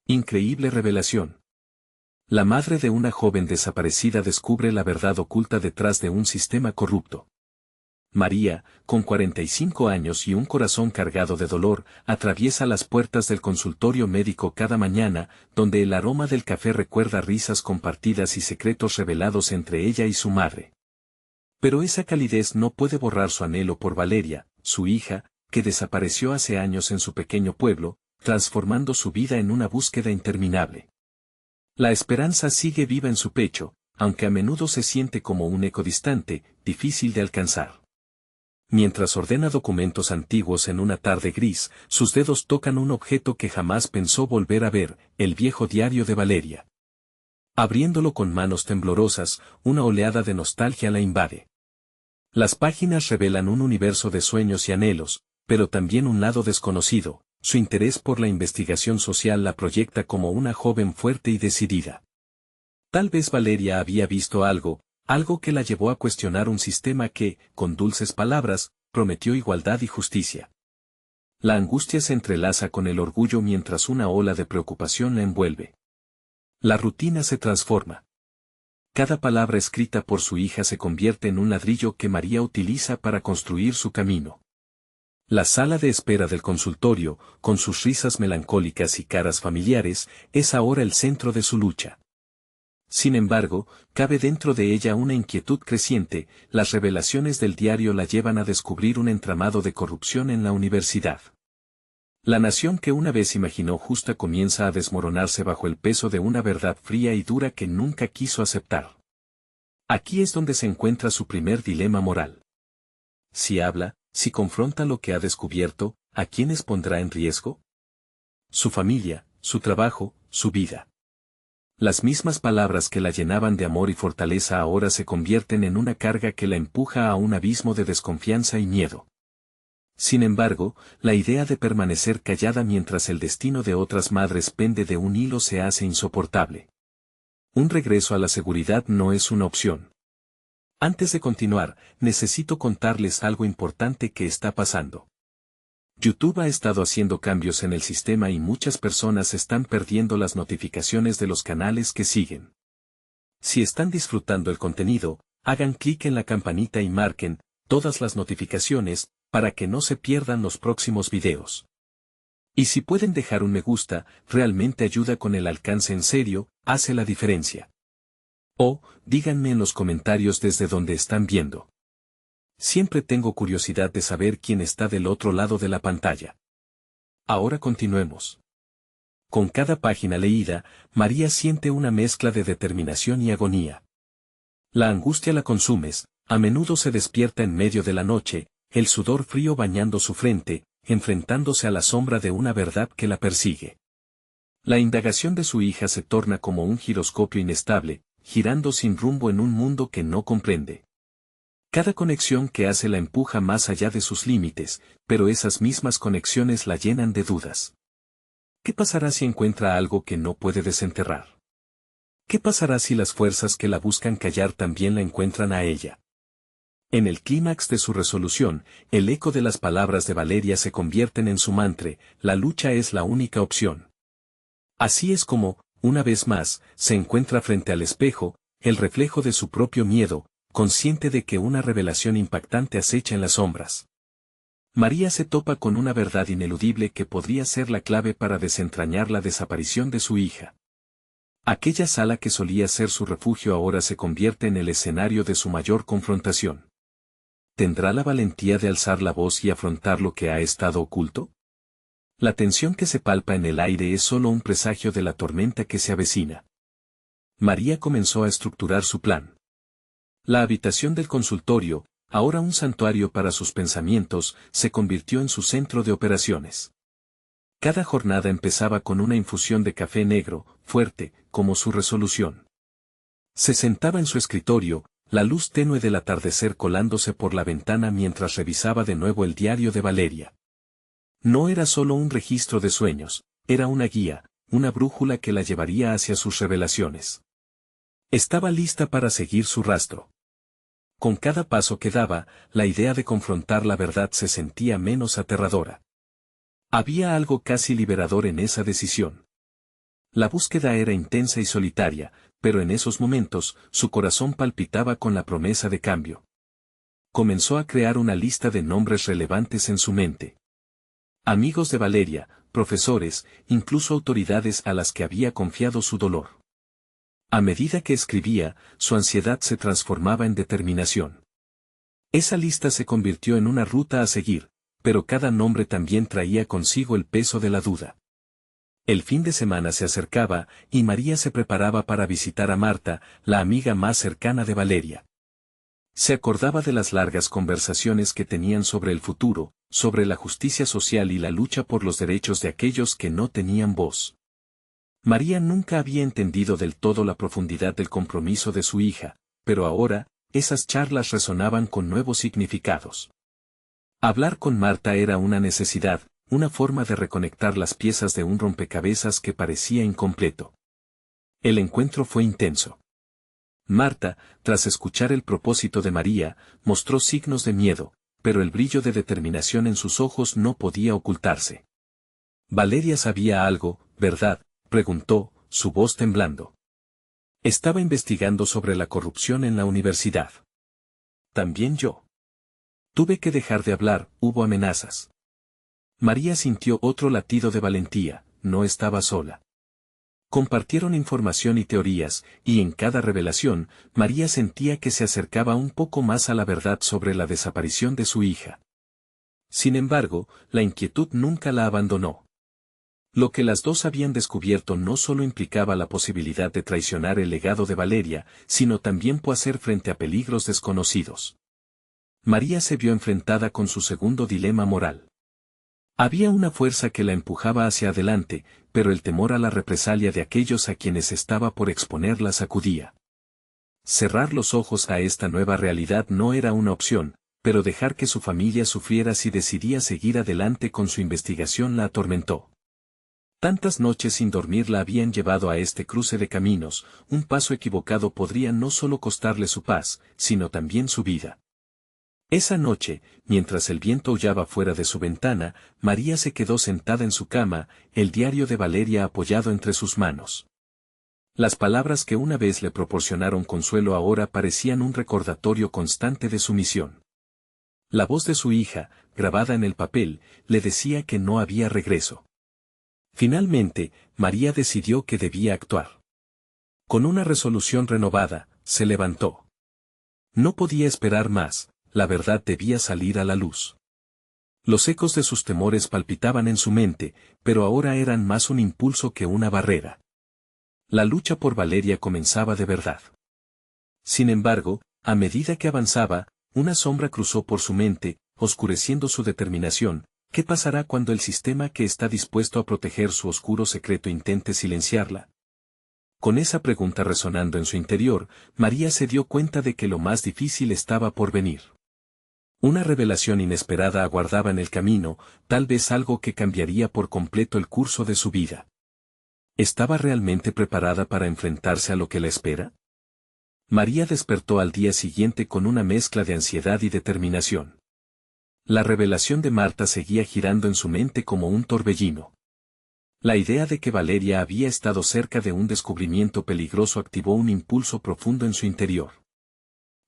Increíble revelación. La madre de una joven desaparecida descubre la verdad oculta detrás de un sistema corrupto. María, con 45 años y un corazón cargado de dolor, atraviesa las puertas del consultorio médico cada mañana, donde el aroma del café recuerda risas compartidas y secretos revelados entre ella y su madre. Pero esa calidez no puede borrar su anhelo por Valeria, su hija, que desapareció hace años en su pequeño pueblo, transformando su vida en una búsqueda interminable. La esperanza sigue viva en su pecho, aunque a menudo se siente como un eco distante, difícil de alcanzar. Mientras ordena documentos antiguos en una tarde gris, sus dedos tocan un objeto que jamás pensó volver a ver, el viejo diario de Valeria. Abriéndolo con manos temblorosas, una oleada de nostalgia la invade. Las páginas revelan un universo de sueños y anhelos, pero también un lado desconocido. Su interés por la investigación social la proyecta como una joven fuerte y decidida. Tal vez Valeria había visto algo que la llevó a cuestionar un sistema que, con dulces palabras, prometió igualdad y justicia. La angustia se entrelaza con el orgullo mientras una ola de preocupación la envuelve. La rutina se transforma. Cada palabra escrita por su hija se convierte en un ladrillo que María utiliza para construir su camino. La sala de espera del consultorio, con sus risas melancólicas y caras familiares, es ahora el centro de su lucha. Sin embargo, cabe dentro de ella una inquietud creciente. Las revelaciones del diario la llevan a descubrir un entramado de corrupción en la universidad. La nación que una vez imaginó justa comienza a desmoronarse bajo el peso de una verdad fría y dura que nunca quiso aceptar. Aquí es donde se encuentra su primer dilema moral. Si habla, si confronta lo que ha descubierto, ¿a quiénes pondrá en riesgo? Su familia, su trabajo, su vida. Las mismas palabras que la llenaban de amor y fortaleza ahora se convierten en una carga que la empuja a un abismo de desconfianza y miedo. Sin embargo, la idea de permanecer callada mientras el destino de otras madres pende de un hilo se hace insoportable. Un regreso a la seguridad no es una opción. Antes de continuar, necesito contarles algo importante que está pasando. YouTube ha estado haciendo cambios en el sistema y muchas personas están perdiendo las notificaciones de los canales que siguen. Si están disfrutando el contenido, hagan clic en la campanita y marquen todas las notificaciones para que no se pierdan los próximos videos. Y si pueden dejar un me gusta, realmente ayuda con el alcance en serio, hace la diferencia. O, díganme en los comentarios desde donde están viendo. Siempre tengo curiosidad de saber quién está del otro lado de la pantalla. Ahora continuemos. Con cada página leída, María siente una mezcla de determinación y agonía. La angustia la consumes, a menudo se despierta en medio de la noche, el sudor frío bañando su frente, enfrentándose a la sombra de una verdad que la persigue. La indagación de su hija se torna como un giroscopio inestable, girando sin rumbo en un mundo que no comprende. Cada conexión que hace la empuja más allá de sus límites, pero esas mismas conexiones la llenan de dudas. ¿Qué pasará si encuentra algo que no puede desenterrar? ¿Qué pasará si las fuerzas que la buscan callar también la encuentran a ella? En el clímax de su resolución, el eco de las palabras de Valeria se convierten en su mantra: la lucha es la única opción. Así es como, una vez más, se encuentra frente al espejo, el reflejo de su propio miedo, consciente de que una revelación impactante acecha en las sombras. María se topa con una verdad ineludible que podría ser la clave para desentrañar la desaparición de su hija. Aquella sala que solía ser su refugio ahora se convierte en el escenario de su mayor confrontación. ¿Tendrá la valentía de alzar la voz y afrontar lo que ha estado oculto? La tensión que se palpa en el aire es solo un presagio de la tormenta que se avecina. María comenzó a estructurar su plan. La habitación del consultorio, ahora un santuario para sus pensamientos, se convirtió en su centro de operaciones. Cada jornada empezaba con una infusión de café negro, fuerte, como su resolución. Se sentaba en su escritorio, la luz tenue del atardecer colándose por la ventana mientras revisaba de nuevo el diario de Valeria. No era solo un registro de sueños, era una guía, una brújula que la llevaría hacia sus revelaciones. Estaba lista para seguir su rastro. Con cada paso que daba, la idea de confrontar la verdad se sentía menos aterradora. Había algo casi liberador en esa decisión. La búsqueda era intensa y solitaria, pero en esos momentos, su corazón palpitaba con la promesa de cambio. Comenzó a crear una lista de nombres relevantes en su mente. Amigos de Valeria, profesores, incluso autoridades a las que había confiado su dolor. A medida que escribía, su ansiedad se transformaba en determinación. Esa lista se convirtió en una ruta a seguir, pero cada nombre también traía consigo el peso de la duda. El fin de semana se acercaba, y María se preparaba para visitar a Marta, la amiga más cercana de Valeria. Se acordaba de las largas conversaciones que tenían sobre el futuro, sobre la justicia social y la lucha por los derechos de aquellos que no tenían voz. María nunca había entendido del todo la profundidad del compromiso de su hija, pero ahora, esas charlas resonaban con nuevos significados. Hablar con Marta era una necesidad, una forma de reconectar las piezas de un rompecabezas que parecía incompleto. El encuentro fue intenso. Marta, tras escuchar el propósito de María, mostró signos de miedo, pero el brillo de determinación en sus ojos no podía ocultarse. Valeria sabía algo, ¿verdad?, preguntó, su voz temblando. Estaba investigando sobre la corrupción en la universidad. También yo. Tuve que dejar de hablar, hubo amenazas. María sintió otro latido de valentía, no estaba sola. Compartieron información y teorías, y en cada revelación, María sentía que se acercaba un poco más a la verdad sobre la desaparición de su hija. Sin embargo, la inquietud nunca la abandonó. Lo que las dos habían descubierto no solo implicaba la posibilidad de traicionar el legado de Valeria, sino también hacer frente a peligros desconocidos. María se vio enfrentada con su segundo dilema moral. Había una fuerza que la empujaba hacia adelante, pero el temor a la represalia de aquellos a quienes estaba por exponer la sacudía. Cerrar los ojos a esta nueva realidad no era una opción, pero dejar que su familia sufriera si decidía seguir adelante con su investigación la atormentó. Tantas noches sin dormir la habían llevado a este cruce de caminos, un paso equivocado podría no solo costarle su paz, sino también su vida. Esa noche, mientras el viento aullaba fuera de su ventana, María se quedó sentada en su cama, el diario de Valeria apoyado entre sus manos. Las palabras que una vez le proporcionaron consuelo ahora parecían un recordatorio constante de su misión. La voz de su hija, grabada en el papel, le decía que no había regreso. Finalmente, María decidió que debía actuar. Con una resolución renovada, se levantó. No podía esperar más, la verdad debía salir a la luz. Los ecos de sus temores palpitaban en su mente, pero ahora eran más un impulso que una barrera. La lucha por Valeria comenzaba de verdad. Sin embargo, a medida que avanzaba, una sombra cruzó por su mente, oscureciendo su determinación. ¿Qué pasará cuando el sistema que está dispuesto a proteger su oscuro secreto intente silenciarla? Con esa pregunta resonando en su interior, María se dio cuenta de que lo más difícil estaba por venir. Una revelación inesperada aguardaba en el camino, tal vez algo que cambiaría por completo el curso de su vida. ¿Estaba realmente preparada para enfrentarse a lo que la espera? María despertó al día siguiente con una mezcla de ansiedad y determinación. La revelación de Marta seguía girando en su mente como un torbellino. La idea de que Valeria había estado cerca de un descubrimiento peligroso activó un impulso profundo en su interior.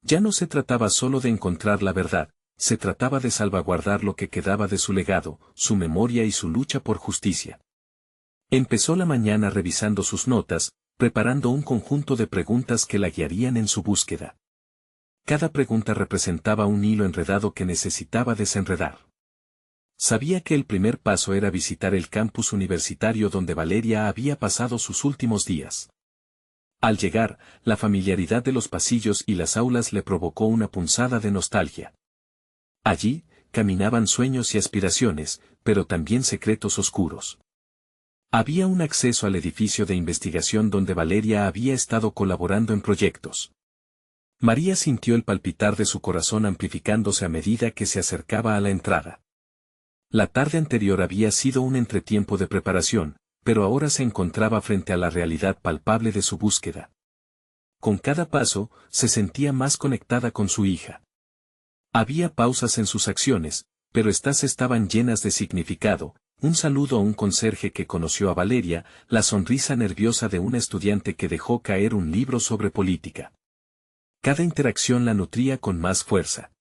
Ya no se trataba solo de encontrar la verdad, se trataba de salvaguardar lo que quedaba de su legado, su memoria y su lucha por justicia. Empezó la mañana revisando sus notas, preparando un conjunto de preguntas que la guiarían en su búsqueda. Cada pregunta representaba un hilo enredado que necesitaba desenredar. Sabía que el primer paso era visitar el campus universitario donde Valeria había pasado sus últimos días. Al llegar, la familiaridad de los pasillos y las aulas le provocó una punzada de nostalgia. Allí, caminaban sueños y aspiraciones, pero también secretos oscuros. Había un acceso al edificio de investigación donde Valeria había estado colaborando en proyectos. María sintió el palpitar de su corazón amplificándose a medida que se acercaba a la entrada. La tarde anterior había sido un entretiempo de preparación, pero ahora se encontraba frente a la realidad palpable de su búsqueda. Con cada paso, se sentía más conectada con su hija. Había pausas en sus acciones, pero éstas estaban llenas de significado, un saludo a un conserje que conoció a Valeria, la sonrisa nerviosa de una estudiante que dejó caer un libro sobre política. Cada interacción la nutría con más fuerza.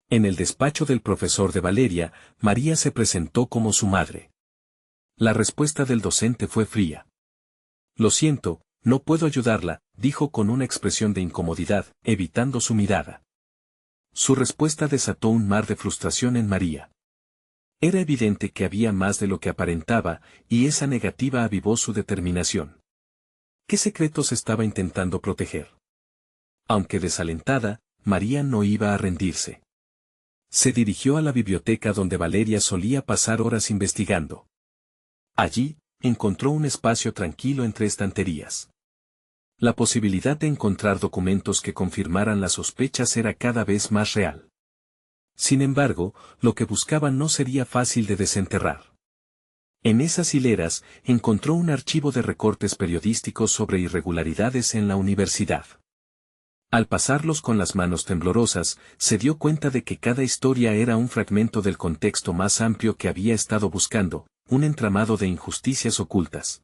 En el despacho del profesor de Valeria, María se presentó como su madre. La respuesta del docente fue fría. Lo siento, no puedo ayudarla, dijo con una expresión de incomodidad, evitando su mirada. Su respuesta desató un mar de frustración en María. Era evidente que había más de lo que aparentaba, y esa negativa avivó su determinación. ¿Qué secretos estaba intentando proteger? Aunque desalentada, María no iba a rendirse. Se dirigió a la biblioteca donde Valeria solía pasar horas investigando. Allí, encontró un espacio tranquilo entre estanterías. La posibilidad de encontrar documentos que confirmaran las sospechas era cada vez más real. Sin embargo, lo que buscaba no sería fácil de desenterrar. En esas hileras, encontró un archivo de recortes periodísticos sobre irregularidades en la universidad. Al pasarlos con las manos temblorosas, se dio cuenta de que cada historia era un fragmento del contexto más amplio que había estado buscando, un entramado de injusticias ocultas.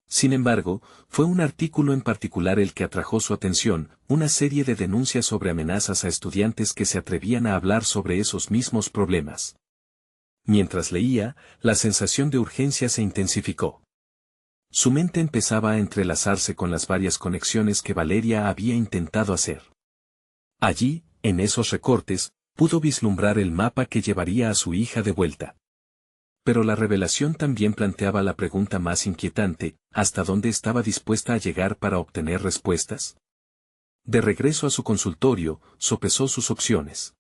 Sin embargo, fue un artículo en particular el que atrajo su atención, una serie de denuncias sobre amenazas a estudiantes que se atrevían a hablar sobre esos mismos problemas. Mientras leía, la sensación de urgencia se intensificó. Su mente empezaba a entrelazarse con las varias conexiones que Valeria había intentado hacer. Allí, en esos recortes, pudo vislumbrar el mapa que llevaría a su hija de vuelta. Pero la revelación también planteaba la pregunta más inquietante, ¿hasta dónde estaba dispuesta a llegar para obtener respuestas? De regreso a su consultorio, sopesó sus opciones.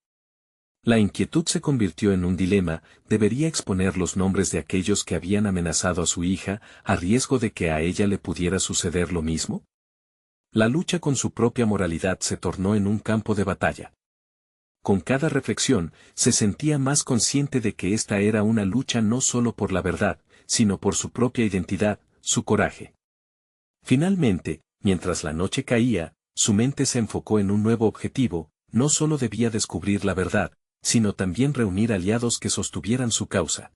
La inquietud se convirtió en un dilema, ¿debería exponer los nombres de aquellos que habían amenazado a su hija, a riesgo de que a ella le pudiera suceder lo mismo? La lucha con su propia moralidad se tornó en un campo de batalla. Con cada reflexión, se sentía más consciente de que esta era una lucha no solo por la verdad, sino por su propia identidad, su coraje. Finalmente, mientras la noche caía, su mente se enfocó en un nuevo objetivo, no solo debía descubrir la verdad, sino también reunir aliados que sostuvieran su causa.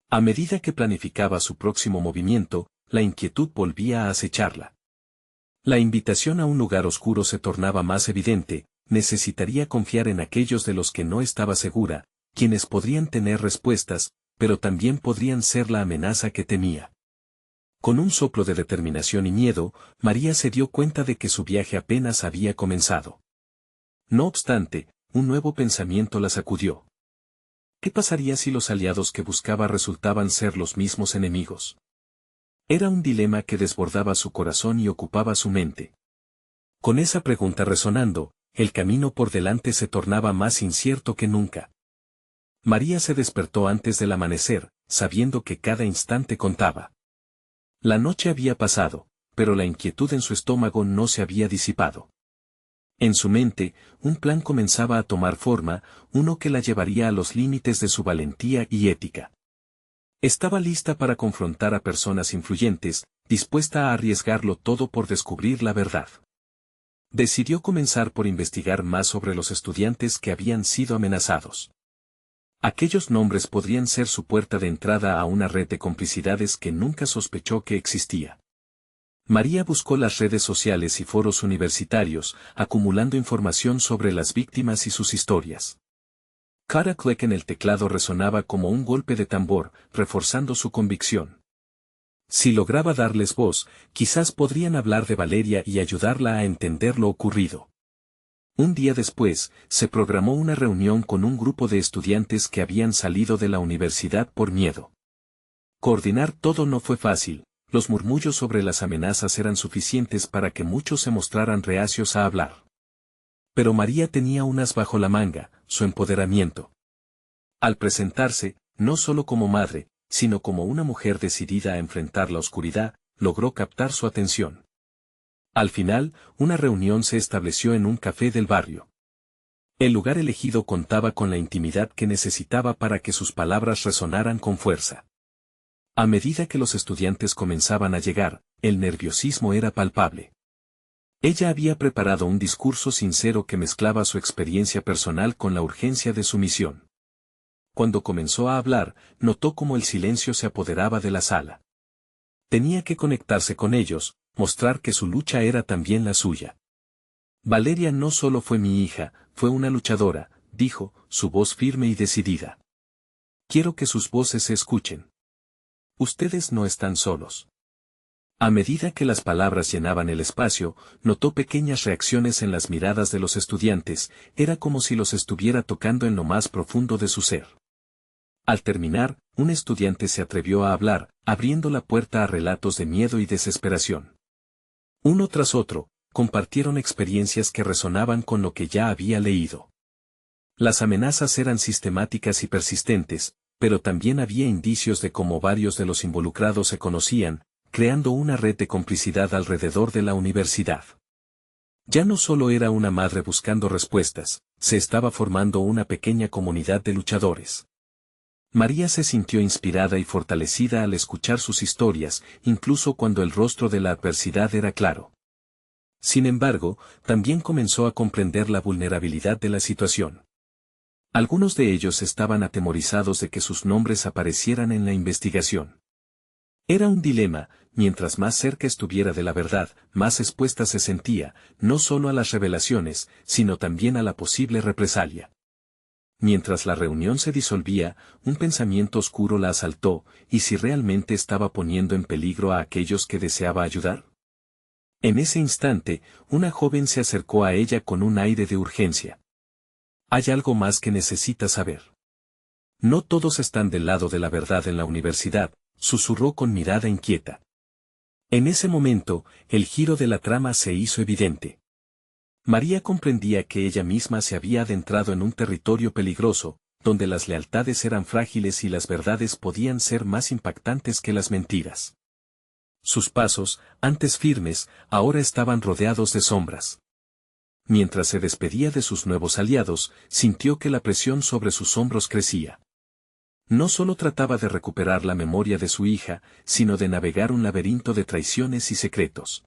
A medida que planificaba su próximo movimiento, la inquietud volvía a acecharla. La invitación a un lugar oscuro se tornaba más evidente, necesitaría confiar en aquellos de los que no estaba segura, quienes podrían tener respuestas, pero también podrían ser la amenaza que temía. Con un soplo de determinación y miedo, María se dio cuenta de que su viaje apenas había comenzado. No obstante, un nuevo pensamiento la sacudió. ¿Qué pasaría si los aliados que buscaba resultaban ser los mismos enemigos? Era un dilema que desbordaba su corazón y ocupaba su mente. Con esa pregunta resonando, el camino por delante se tornaba más incierto que nunca. María se despertó antes del amanecer, sabiendo que cada instante contaba. La noche había pasado, pero la inquietud en su estómago no se había disipado. En su mente, un plan comenzaba a tomar forma, uno que la llevaría a los límites de su valentía y ética. Estaba lista para confrontar a personas influyentes, dispuesta a arriesgarlo todo por descubrir la verdad. Decidió comenzar por investigar más sobre los estudiantes que habían sido amenazados. Aquellos nombres podrían ser su puerta de entrada a una red de complicidades que nunca sospechó que existía. María buscó las redes sociales y foros universitarios, acumulando información sobre las víctimas y sus historias. Cada clic en el teclado resonaba como un golpe de tambor, reforzando su convicción. Si lograba darles voz, quizás podrían hablar de Valeria y ayudarla a entender lo ocurrido. Un día después, se programó una reunión con un grupo de estudiantes que habían salido de la universidad por miedo. Coordinar todo no fue fácil. Los murmullos sobre las amenazas eran suficientes para que muchos se mostraran reacios a hablar. Pero María tenía un as bajo la manga, su empoderamiento. Al presentarse, no solo como madre, sino como una mujer decidida a enfrentar la oscuridad, logró captar su atención. Al final, una reunión se estableció en un café del barrio. El lugar elegido contaba con la intimidad que necesitaba para que sus palabras resonaran con fuerza. A medida que los estudiantes comenzaban a llegar, el nerviosismo era palpable. Ella había preparado un discurso sincero que mezclaba su experiencia personal con la urgencia de su misión. Cuando comenzó a hablar, notó cómo el silencio se apoderaba de la sala. Tenía que conectarse con ellos, mostrar que su lucha era también la suya. Valeria no solo fue mi hija, fue una luchadora, dijo, su voz firme y decidida. Quiero que sus voces se escuchen. Ustedes no están solos. A medida que las palabras llenaban el espacio, notó pequeñas reacciones en las miradas de los estudiantes, era como si los estuviera tocando en lo más profundo de su ser. Al terminar, un estudiante se atrevió a hablar, abriendo la puerta a relatos de miedo y desesperación. Uno tras otro, compartieron experiencias que resonaban con lo que ya había leído. Las amenazas eran sistemáticas y persistentes, pero también había indicios de cómo varios de los involucrados se conocían, creando una red de complicidad alrededor de la universidad. Ya no solo era una madre buscando respuestas, se estaba formando una pequeña comunidad de luchadores. María se sintió inspirada y fortalecida al escuchar sus historias, incluso cuando el rostro de la adversidad era claro. Sin embargo, también comenzó a comprender la vulnerabilidad de la situación. Algunos de ellos estaban atemorizados de que sus nombres aparecieran en la investigación. Era un dilema, mientras más cerca estuviera de la verdad, más expuesta se sentía, no solo a las revelaciones, sino también a la posible represalia. Mientras la reunión se disolvía, un pensamiento oscuro la asaltó, ¿y si realmente estaba poniendo en peligro a aquellos que deseaba ayudar? En ese instante, una joven se acercó a ella con un aire de urgencia. Hay algo más que necesitas saber. No todos están del lado de la verdad en la universidad, susurró con mirada inquieta. En ese momento, el giro de la trama se hizo evidente. María comprendía que ella misma se había adentrado en un territorio peligroso, donde las lealtades eran frágiles y las verdades podían ser más impactantes que las mentiras. Sus pasos, antes firmes, ahora estaban rodeados de sombras. Mientras se despedía de sus nuevos aliados, sintió que la presión sobre sus hombros crecía. No solo trataba de recuperar la memoria de su hija, sino de navegar un laberinto de traiciones y secretos.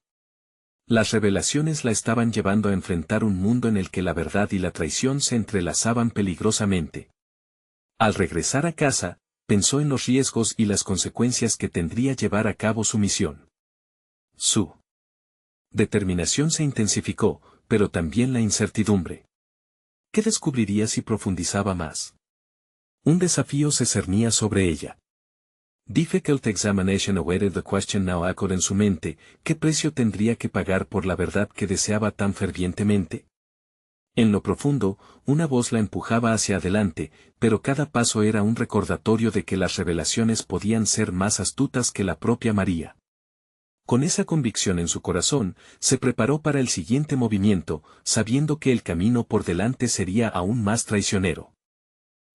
Las revelaciones la estaban llevando a enfrentar un mundo en el que la verdad y la traición se entrelazaban peligrosamente. Al regresar a casa, pensó en los riesgos y las consecuencias que tendría llevar a cabo su misión. Su determinación se intensificó, pero también la incertidumbre. ¿Qué descubriría si profundizaba más? Un desafío se cernía sobre ella. Difficult examination awaited the question now echoed en su mente, ¿qué precio tendría que pagar por la verdad que deseaba tan fervientemente? En lo profundo, una voz la empujaba hacia adelante, pero cada paso era un recordatorio de que las revelaciones podían ser más astutas que la propia María. Con esa convicción en su corazón, se preparó para el siguiente movimiento, sabiendo que el camino por delante sería aún más traicionero.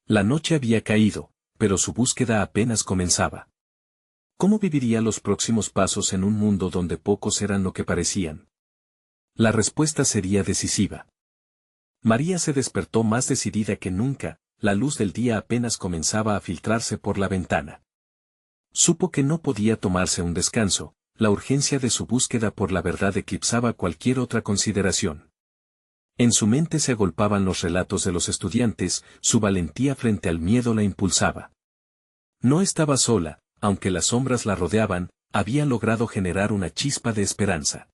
La noche había caído, pero su búsqueda apenas comenzaba. ¿Cómo viviría los próximos pasos en un mundo donde pocos eran lo que parecían? La respuesta sería decisiva. María se despertó más decidida que nunca, la luz del día apenas comenzaba a filtrarse por la ventana. Supo que no podía tomarse un descanso, la urgencia de su búsqueda por la verdad eclipsaba cualquier otra consideración. En su mente se agolpaban los relatos de los estudiantes, su valentía frente al miedo la impulsaba. No estaba sola, aunque las sombras la rodeaban, había logrado generar una chispa de esperanza.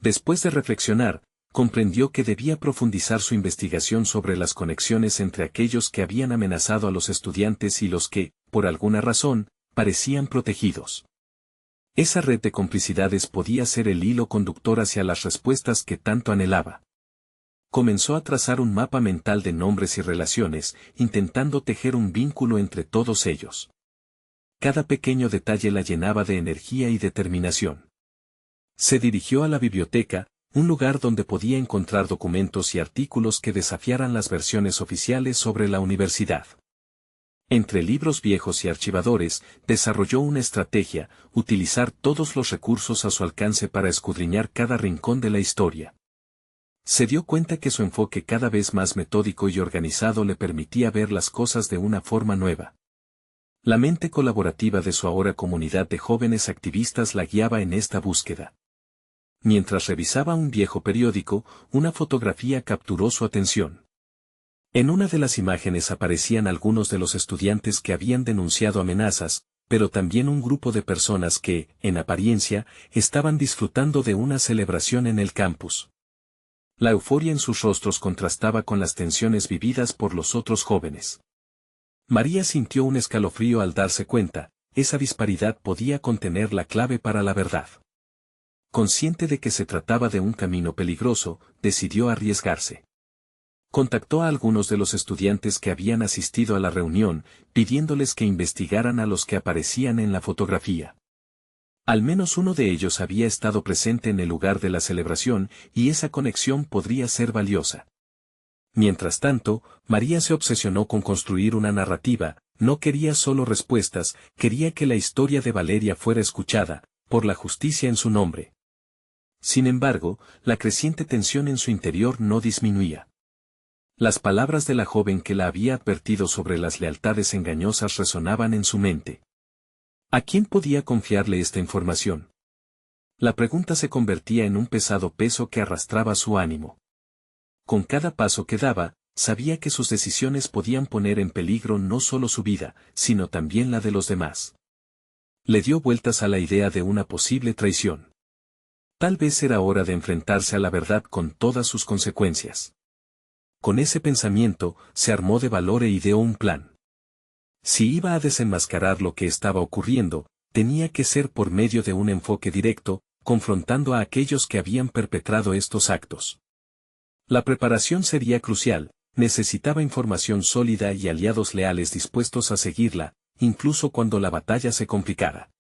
Después de reflexionar, comprendió que debía profundizar su investigación sobre las conexiones entre aquellos que habían amenazado a los estudiantes y los que, por alguna razón, parecían protegidos. Esa red de complicidades podía ser el hilo conductor hacia las respuestas que tanto anhelaba. Comenzó a trazar un mapa mental de nombres y relaciones, intentando tejer un vínculo entre todos ellos. Cada pequeño detalle la llenaba de energía y determinación. Se dirigió a la biblioteca, un lugar donde podía encontrar documentos y artículos que desafiaran las versiones oficiales sobre la universidad. Entre libros viejos y archivadores, desarrolló una estrategia, utilizar todos los recursos a su alcance para escudriñar cada rincón de la historia. Se dio cuenta que su enfoque cada vez más metódico y organizado le permitía ver las cosas de una forma nueva. La mente colaborativa de su ahora comunidad de jóvenes activistas la guiaba en esta búsqueda. Mientras revisaba un viejo periódico, una fotografía capturó su atención. En una de las imágenes aparecían algunos de los estudiantes que habían denunciado amenazas, pero también un grupo de personas que, en apariencia, estaban disfrutando de una celebración en el campus. La euforia en sus rostros contrastaba con las tensiones vividas por los otros jóvenes. María sintió un escalofrío al darse cuenta, esa disparidad podía contener la clave para la verdad. Consciente de que se trataba de un camino peligroso, decidió arriesgarse. Contactó a algunos de los estudiantes que habían asistido a la reunión, pidiéndoles que investigaran a los que aparecían en la fotografía. Al menos uno de ellos había estado presente en el lugar de la celebración, y esa conexión podría ser valiosa. Mientras tanto, María se obsesionó con construir una narrativa, no quería solo respuestas, quería que la historia de Valeria fuera escuchada, por la justicia en su nombre. Sin embargo, la creciente tensión en su interior no disminuía. Las palabras de la joven que la había advertido sobre las lealtades engañosas resonaban en su mente. ¿A quién podía confiarle esta información? La pregunta se convertía en un pesado peso que arrastraba su ánimo. Con cada paso que daba, sabía que sus decisiones podían poner en peligro no solo su vida, sino también la de los demás. Le dio vueltas a la idea de una posible traición. Tal vez era hora de enfrentarse a la verdad con todas sus consecuencias. Con ese pensamiento, se armó de valor e ideó un plan. Si iba a desenmascarar lo que estaba ocurriendo, tenía que ser por medio de un enfoque directo, confrontando a aquellos que habían perpetrado estos actos. La preparación sería crucial, necesitaba información sólida y aliados leales dispuestos a seguirla, incluso cuando la batalla se complicara.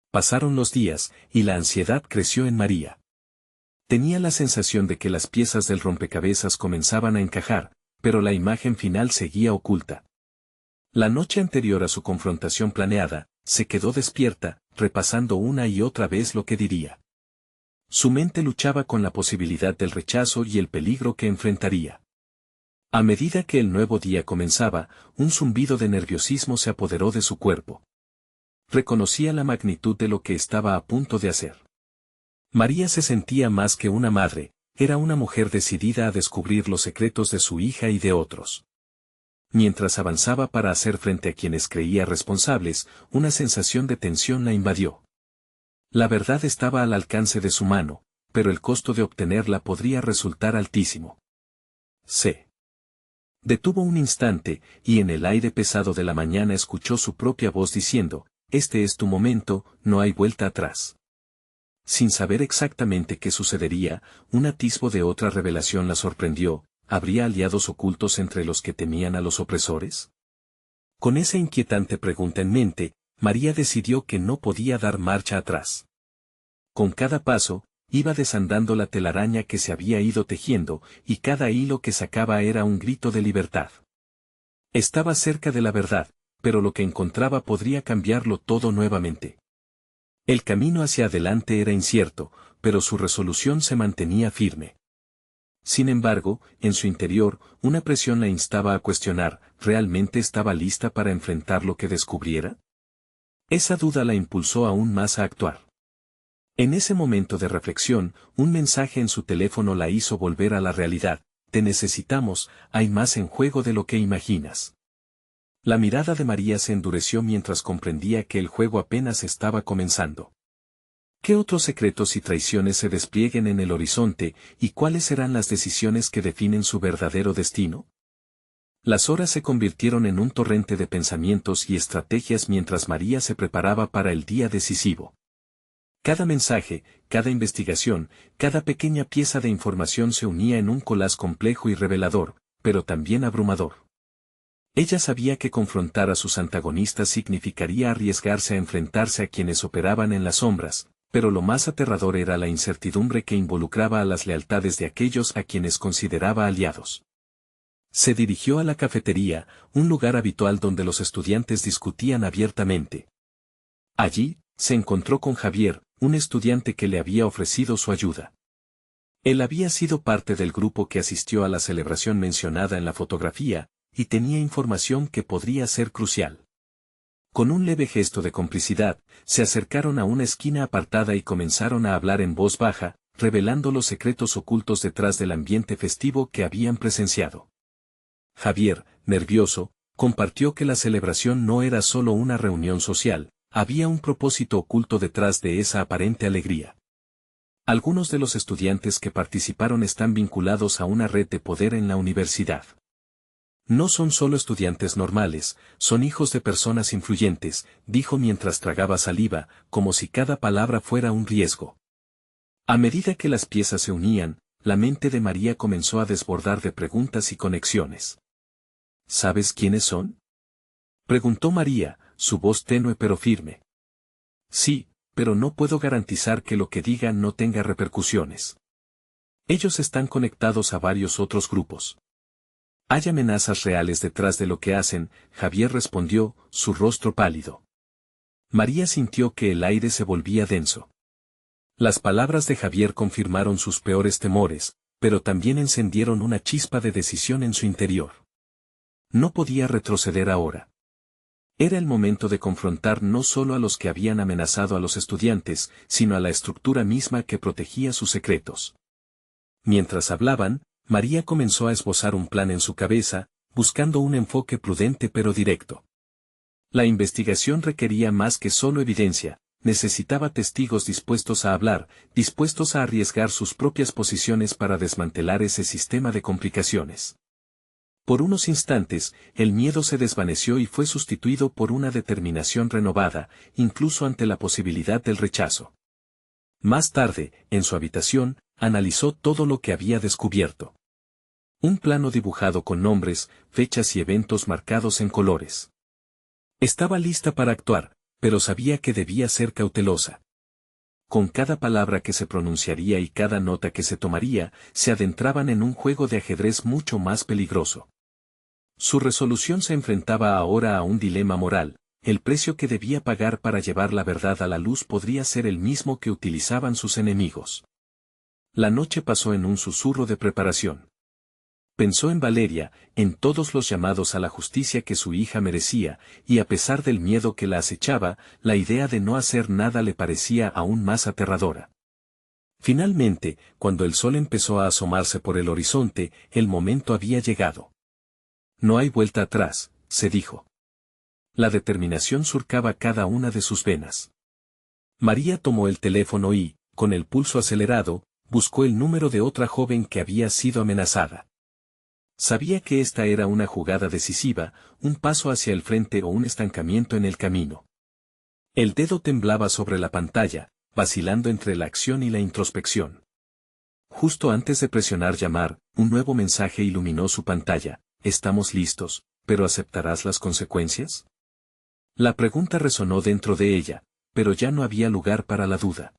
Pasaron los días, y la ansiedad creció en María. Tenía la sensación de que las piezas del rompecabezas comenzaban a encajar, pero la imagen final seguía oculta. La noche anterior a su confrontación planeada, se quedó despierta, repasando una y otra vez lo que diría. Su mente luchaba con la posibilidad del rechazo y el peligro que enfrentaría. A medida que el nuevo día comenzaba, un zumbido de nerviosismo se apoderó de su cuerpo. Reconocía la magnitud de lo que estaba a punto de hacer. María se sentía más que una madre, era una mujer decidida a descubrir los secretos de su hija y de otros. Mientras avanzaba para hacer frente a quienes creía responsables, una sensación de tensión la invadió. La verdad estaba al alcance de su mano, pero el costo de obtenerla podría resultar altísimo. Se detuvo un instante, y en el aire pesado de la mañana escuchó su propia voz diciendo, «Este es tu momento, no hay vuelta atrás». Sin saber exactamente qué sucedería, un atisbo de otra revelación la sorprendió. ¿Habría aliados ocultos entre los que temían a los opresores? Con esa inquietante pregunta en mente, María decidió que no podía dar marcha atrás. Con cada paso, iba desandando la telaraña que se había ido tejiendo, y cada hilo que sacaba era un grito de libertad. Estaba cerca de la verdad, pero lo que encontraba podría cambiarlo todo nuevamente. El camino hacia adelante era incierto, pero su resolución se mantenía firme. Sin embargo, en su interior, una presión la instaba a cuestionar, ¿realmente estaba lista para enfrentar lo que descubriera? Esa duda la impulsó aún más a actuar. En ese momento de reflexión, un mensaje en su teléfono la hizo volver a la realidad. Te necesitamos, hay más en juego de lo que imaginas. La mirada de María se endureció mientras comprendía que el juego apenas estaba comenzando. ¿Qué otros secretos y traiciones se desplieguen en el horizonte, y cuáles serán las decisiones que definen su verdadero destino? Las horas se convirtieron en un torrente de pensamientos y estrategias mientras María se preparaba para el día decisivo. Cada mensaje, cada investigación, cada pequeña pieza de información se unía en un collage complejo y revelador, pero también abrumador. Ella sabía que confrontar a sus antagonistas significaría arriesgarse a enfrentarse a quienes operaban en las sombras, pero lo más aterrador era la incertidumbre que involucraba a las lealtades de aquellos a quienes consideraba aliados. Se dirigió a la cafetería, un lugar habitual donde los estudiantes discutían abiertamente. Allí, se encontró con Javier, un estudiante que le había ofrecido su ayuda. Él había sido parte del grupo que asistió a la celebración mencionada en la fotografía, y tenía información que podría ser crucial. Con un leve gesto de complicidad, se acercaron a una esquina apartada y comenzaron a hablar en voz baja, revelando los secretos ocultos detrás del ambiente festivo que habían presenciado. Javier, nervioso, compartió que la celebración no era solo una reunión social, había un propósito oculto detrás de esa aparente alegría. Algunos de los estudiantes que participaron están vinculados a una red de poder en la universidad. No son solo estudiantes normales, son hijos de personas influyentes, dijo mientras tragaba saliva, como si cada palabra fuera un riesgo. A medida que las piezas se unían, la mente de María comenzó a desbordar de preguntas y conexiones. ¿Sabes quiénes son? Preguntó María, su voz tenue pero firme. Sí, pero no puedo garantizar que lo que diga no tenga repercusiones. Ellos están conectados a varios otros grupos. Hay amenazas reales detrás de lo que hacen, Javier respondió, su rostro pálido. María sintió que el aire se volvía denso. Las palabras de Javier confirmaron sus peores temores, pero también encendieron una chispa de decisión en su interior. No podía retroceder ahora. Era el momento de confrontar no solo a los que habían amenazado a los estudiantes, sino a la estructura misma que protegía sus secretos. Mientras hablaban, María comenzó a esbozar un plan en su cabeza, buscando un enfoque prudente pero directo. La investigación requería más que solo evidencia, necesitaba testigos dispuestos a hablar, dispuestos a arriesgar sus propias posiciones para desmantelar ese sistema de complicaciones. Por unos instantes, el miedo se desvaneció y fue sustituido por una determinación renovada, incluso ante la posibilidad del rechazo. Más tarde, en su habitación, analizó todo lo que había descubierto. Un plano dibujado con nombres, fechas y eventos marcados en colores. Estaba lista para actuar, pero sabía que debía ser cautelosa. Con cada palabra que se pronunciaría y cada nota que se tomaría, se adentraban en un juego de ajedrez mucho más peligroso. Su resolución se enfrentaba ahora a un dilema moral. El precio que debía pagar para llevar la verdad a la luz podría ser el mismo que utilizaban sus enemigos. La noche pasó en un susurro de preparación. Pensó en Valeria, en todos los llamados a la justicia que su hija merecía, y a pesar del miedo que la acechaba, la idea de no hacer nada le parecía aún más aterradora. Finalmente, cuando el sol empezó a asomarse por el horizonte, el momento había llegado. No hay vuelta atrás, se dijo. La determinación surcaba cada una de sus venas. María tomó el teléfono y, con el pulso acelerado, buscó el número de otra joven que había sido amenazada. Sabía que esta era una jugada decisiva, un paso hacia el frente o un estancamiento en el camino. El dedo temblaba sobre la pantalla, vacilando entre la acción y la introspección. Justo antes de presionar llamar, un nuevo mensaje iluminó su pantalla. Estamos listos, pero ¿aceptarás las consecuencias? La pregunta resonó dentro de ella, pero ya no había lugar para la duda.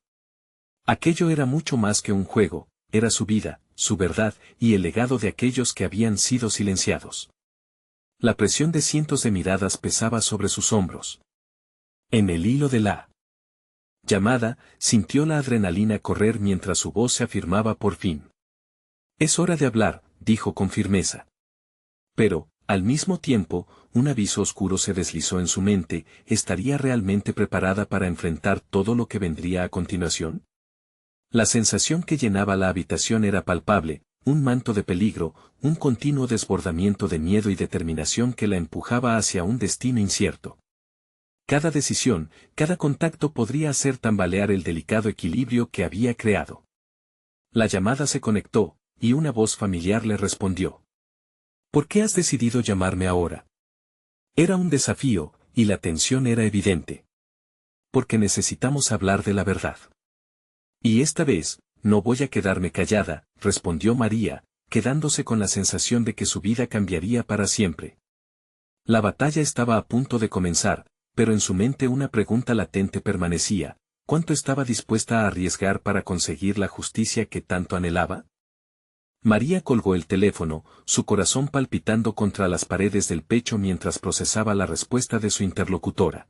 Aquello era mucho más que un juego, era su vida, su verdad y el legado de aquellos que habían sido silenciados. La presión de cientos de miradas pesaba sobre sus hombros. En el hilo de la llamada, sintió la adrenalina correr mientras su voz se afirmaba por fin. Es hora de hablar, dijo con firmeza. Pero, al mismo tiempo, un aviso oscuro se deslizó en su mente, ¿estaría realmente preparada para enfrentar todo lo que vendría a continuación? La sensación que llenaba la habitación era palpable, un manto de peligro, un continuo desbordamiento de miedo y determinación que la empujaba hacia un destino incierto. Cada decisión, cada contacto podría hacer tambalear el delicado equilibrio que había creado. La llamada se conectó, y una voz familiar le respondió. ¿Por qué has decidido llamarme ahora? Era un desafío, y la tensión era evidente. Porque necesitamos hablar de la verdad. Y esta vez, no voy a quedarme callada, respondió María, quedándose con la sensación de que su vida cambiaría para siempre. La batalla estaba a punto de comenzar, pero en su mente una pregunta latente permanecía, ¿cuánto estaba dispuesta a arriesgar para conseguir la justicia que tanto anhelaba? María colgó el teléfono, su corazón palpitando contra las paredes del pecho mientras procesaba la respuesta de su interlocutora.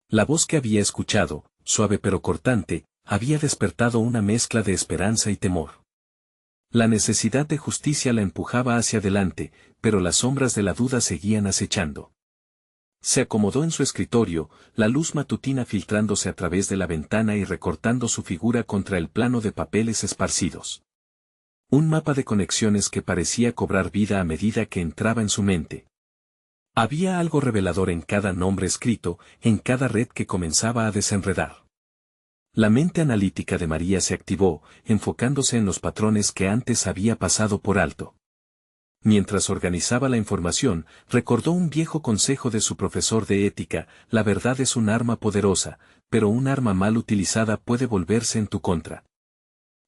La voz que había escuchado, suave pero cortante, había despertado una mezcla de esperanza y temor. La necesidad de justicia la empujaba hacia adelante, pero las sombras de la duda seguían acechando. Se acomodó en su escritorio, la luz matutina filtrándose a través de la ventana y recortando su figura contra el plano de papeles esparcidos. Un mapa de conexiones que parecía cobrar vida a medida que entraba en su mente. Había algo revelador en cada nombre escrito, en cada red que comenzaba a desenredar. La mente analítica de María se activó, enfocándose en los patrones que antes había pasado por alto. Mientras organizaba la información, recordó un viejo consejo de su profesor de ética: la verdad es un arma poderosa, pero un arma mal utilizada puede volverse en tu contra.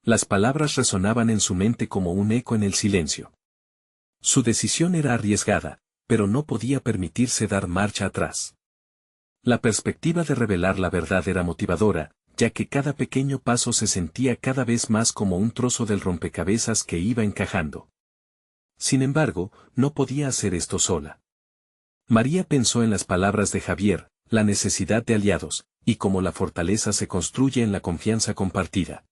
Las palabras resonaban en su mente como un eco en el silencio. Su decisión era arriesgada, pero no podía permitirse dar marcha atrás. La perspectiva de revelar la verdad era motivadora, ya que cada pequeño paso se sentía cada vez más como un trozo del rompecabezas que iba encajando. Sin embargo, no podía hacer esto sola. María pensó en las palabras de Javier, la necesidad de aliados, y cómo la fortaleza se construye en la confianza compartida.